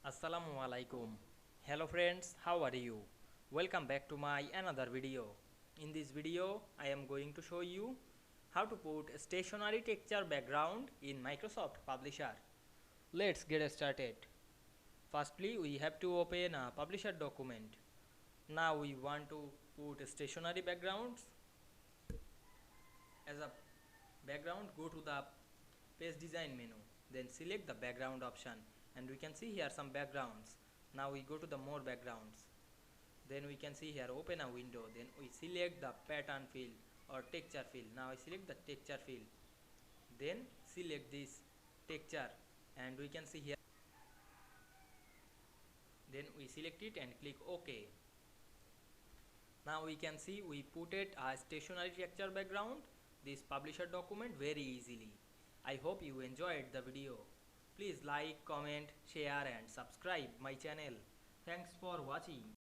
Assalamu Walaikum. Hello friends, how are you? Welcome back to my another video. In this video, I am going to show you how to put a stationery texture background in Microsoft Publisher. Let's get started. Firstly, we have to open a Publisher document. Now we want to put stationery backgrounds. As a background, go to the page design menu, then select the background option, and we can see here some backgrounds. Now we go to the more backgrounds, then we can see here open a window, then we select the pattern fill or texture fill. Now I select the texture fill, then select this texture, and we can see here, then we select it and click OK. Now we can see we put it a stationery texture background this publisher document very easily. I hope you enjoyed the video. Please like, comment, share and subscribe my channel. Thanks for watching.